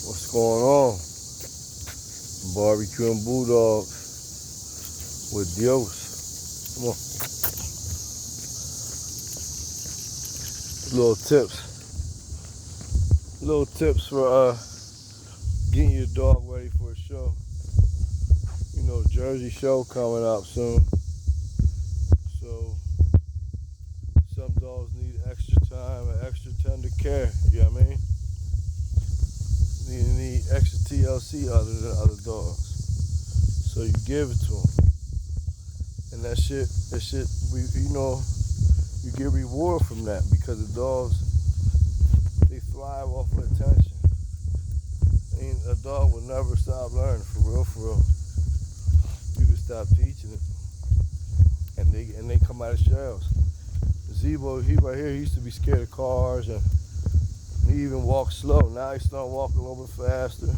What's going on? Barbecue and Bulldogs with Dios. Come on. Little tips for getting your dog ready for a show. You know, Jersey show coming up soon. So some dogs need extra time and extra tender care. You know what I mean? You need extra TLC other than other dogs. So you give it to them. And that shit, you get reward from that because the dogs, they thrive off of attention. And a dog will never stop learning, for real. You can stop teaching it. And they come out of shells. Zebo, he right here, he used to be scared of cars and he even walked slow. Now he's starting walking a little bit faster.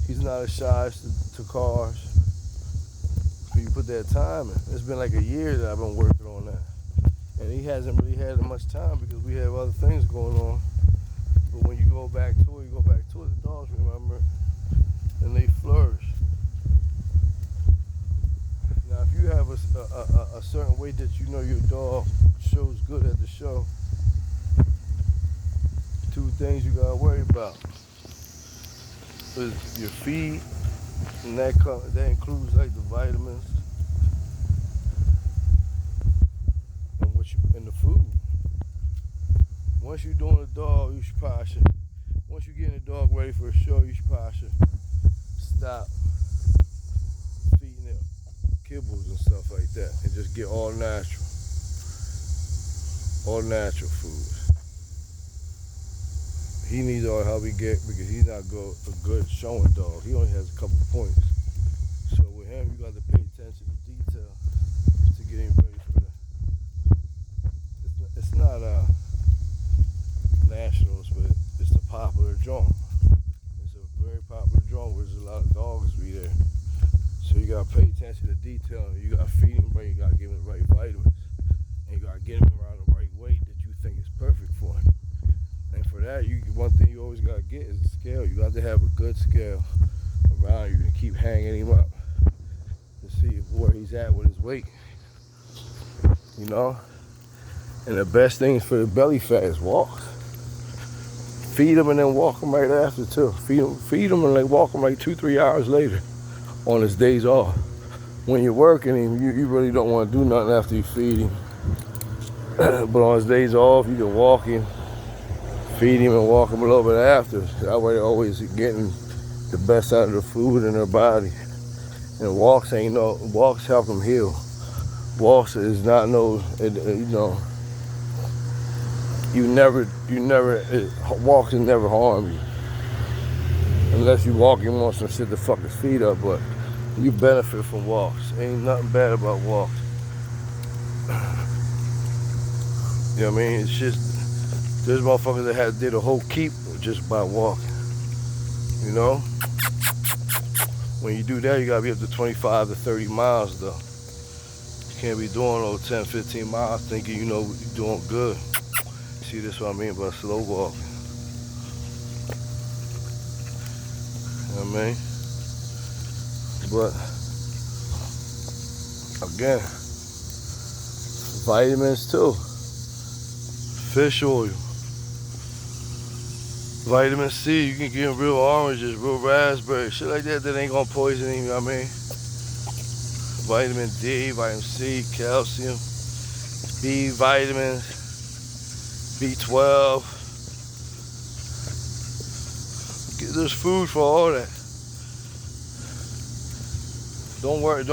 He's not as shy to cars. But you put that time in. It's been like a year that I've been working on that. And he hasn't really had much time because we have other things going on. But when you go back to it, the dogs remember and they flourish. Now, if you have a certain way that you know your dog shows good at the show, two things you gotta worry about is your feed, and that includes like the vitamins and the food. Once you're doing a dog, once you're getting a dog ready for a show, you should stop feeding it kibbles and stuff like that and just get all natural foods. He needs all the help he get because he's not a good showing dog. He only has a couple points. So with him, you got to pay attention to detail to get him ready for that. It's not nationals, but it's a popular joint. It's a very popular joint where there's a lot of dogs be there. So you got to pay attention to detail. You got to feed him right. You got to give him the right vitamins. And you got to get him around the right weight that you think is perfect for him. And for that, one thing you always got to get is a scale. You got to have a good scale around you and keep hanging him up to see where he's at with his weight. You know? And the best things for the belly fat is walks. Feed him and then walk him right after too. Feed him and walk him like 2-3 hours later on his days off. When you're working him, you really don't want to do nothing after you feed him. But on his days off, you can walk him, feed him and walk him a little bit after. That way they're always getting the best out of the food in their body. And walks help them heal. Walks is not walks never harm you. Unless you walk him on some shit to fuck his feet up, but you benefit from walks. Ain't nothing bad about walks. You know what I mean? It's just, there's motherfuckers that did a whole keep just by walking. You know? When you do that, you gotta be up to 25 to 30 miles though. You can't be doing those 10, 15 miles thinking you know you're doing good. See, that's what I mean by slow walking. You know what I mean? But again, vitamins too. Fish oil. Vitamin C, you can get real oranges, real raspberries, shit like that ain't gonna poison him, you know what I mean? Vitamin D, vitamin C, calcium, B vitamins, B12. There's food for all that. Don't worry,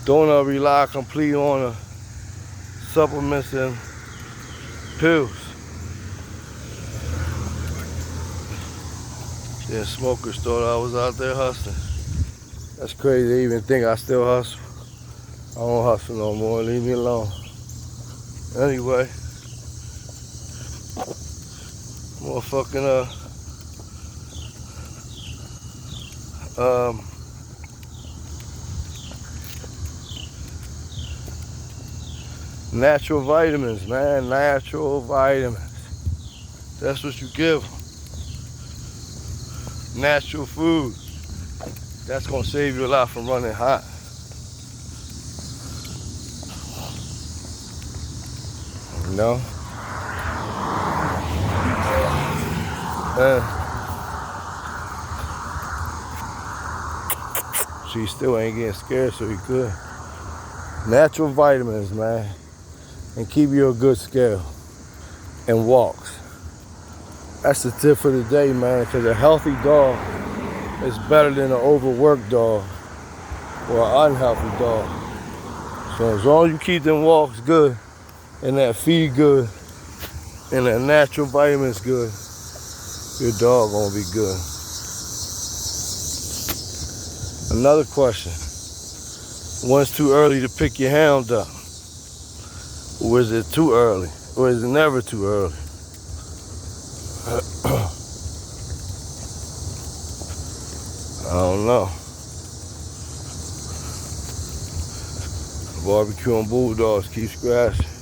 don't rely completely on supplements and pills. Yeah, smokers thought I was out there hustling. That's crazy. They even think I still hustle. I don't hustle no more. Leave me alone. Anyway, motherfucking natural vitamins, man. Natural vitamins. That's what you give them. natural foods. That's gonna save you a lot from running hot. You know? She still ain't getting scared, so you good. Natural vitamins, man. And keep you a good scale. And walks. That's the tip for the day, man, because a healthy dog is better than an overworked dog or an unhealthy dog. So as long as you keep them walks good and that feed good and that natural vitamins good, your dog gonna be good. Another question. When's too early to pick your hound up? Or is it too early? Or is it never too early? I don't know. Barbecue and bulldogs keep scratching.